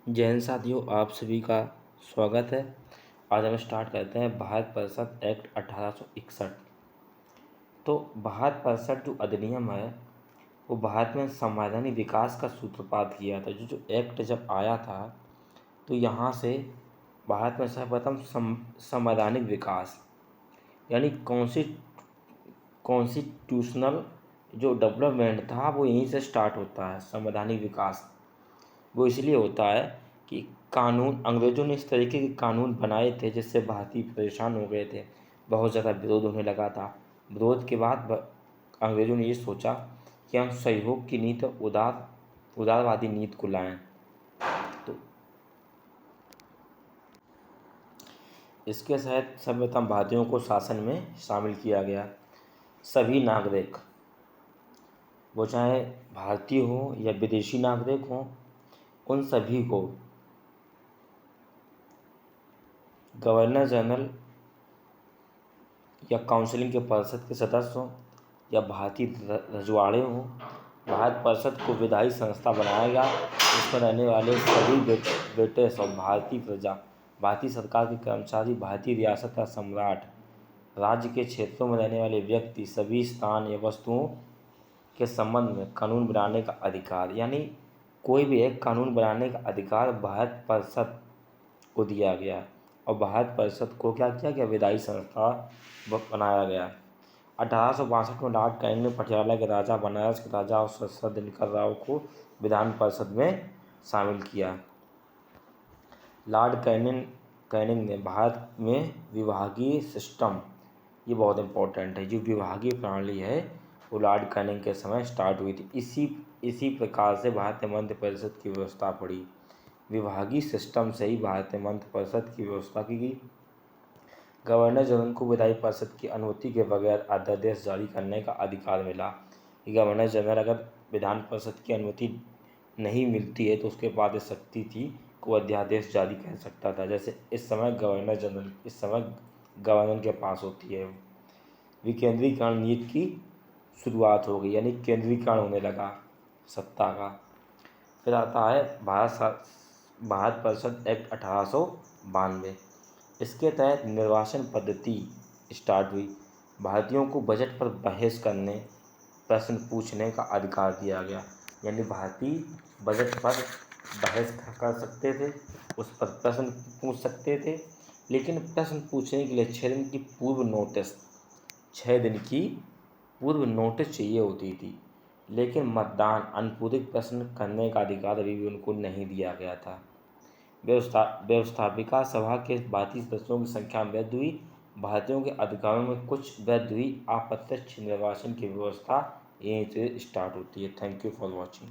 जय हिंद साथियों, आप सभी का स्वागत है। आज हम स्टार्ट करते हैं भारत परिषद एक्ट 1861। तो भारत परिषद जो अधिनियम है वो भारत में संवैधानिक विकास का सूत्रपात किया था। जो एक्ट जब आया था तो यहाँ से भारत में सर्वप्रथम संवैधानिक विकास यानी कॉन्स्टिट्यूशनल जो डेवलपमेंट था वो यहीं से स्टार्ट होता है। संवैधानिक विकास वो इसलिए होता है कि कानून अंग्रेज़ों ने इस तरीके के कानून बनाए थे जिससे भारतीय परेशान हो गए थे। बहुत ज़्यादा विरोध होने लगा था। विरोध के बाद अंग्रेज़ों ने ये सोचा कि हम सहयोग की नीति और उदारवादी नीति को लाएं। तो इसके तहत सर्वप्रथम भारतीयों को शासन में शामिल किया गया। सभी नागरिक, वो चाहे भारतीय हो या विदेशी नागरिक हों, उन सभी को गवर्नर जनरल या काउंसिलिंग के परिषद के सदस्य हों या भारतीय रजवाड़े हों, भारत परिषद को विधायी संस्था बनाया गया जिसमें रहने वाले सभी ब्रिटिश और भारतीय प्रजा, भारतीय सरकार के कर्मचारी, भारतीय रियासत का सम्राट, राज्य के क्षेत्रों में रहने वाले व्यक्ति, सभी स्थान या वस्तुओं के संबंध में कानून बनाने का अधिकार, यानी कोई भी एक कानून बनाने का अधिकार भारत परिषद को दिया गया। और भारत परिषद को क्या किया गया, विधायी संस्था बनाया गया। 1862 में लॉर्ड कैनिंग ने पटियाला के राजा, बनारस के राजा और सर दिनकर राव को विधान परिषद में शामिल किया। लॉर्ड कैनिंग ने भारत में विभागीय सिस्टम, ये बहुत इम्पोर्टेंट है, जो विभागीय प्रणाली है वो लॉर्ड कैनिंग के समय स्टार्ट हुई थी। इसी प्रकार से भारतीय मंत्रि परिषद की व्यवस्था पड़ी। विभागीय सिस्टम से ही भारतीय मंत्रि परिषद की व्यवस्था की गई। गवर्नर जनरल को विधायी परिषद की अनुमति के बगैर अध्यादेश जारी करने का अधिकार मिला। गवर्नर जनरल अगर विधान परिषद की अनुमति नहीं मिलती है तो उसके बाद शक्ति थी को अध्यादेश जारी कर सकता था। जैसे इस समय गवर्नर के पास होती है। विकेंद्रीकरण नीति की शुरुआत हो गई, यानी केंद्रीकरण होने लगा सत्ता का। फिर आता है भारत परिषद एक्ट 1892। इसके तहत निर्वाचन पद्धति स्टार्ट हुई। भारतीयों को बजट पर बहस करने, प्रश्न पूछने का अधिकार दिया गया, यानी भारतीय बजट पर बहस कर सकते थे, उस पर प्रश्न पूछ सकते थे। लेकिन प्रश्न पूछने के लिए 6 दिन की पूर्व नोटिस चाहिए होती थी। लेकिन मतदान, अनुपूरक प्रश्न करने का अधिकार अभी भी उनको नहीं दिया गया था। व्यवस्थापिका सभा के भारतीय सदस्यों की संख्या वृद्धि हुई। भारतीयों के अधिकारों में कुछ वृद्धि हुई। अप्रत्यक्ष निर्वाचन की व्यवस्था यहीं से स्टार्ट होती है। Thank you for watching.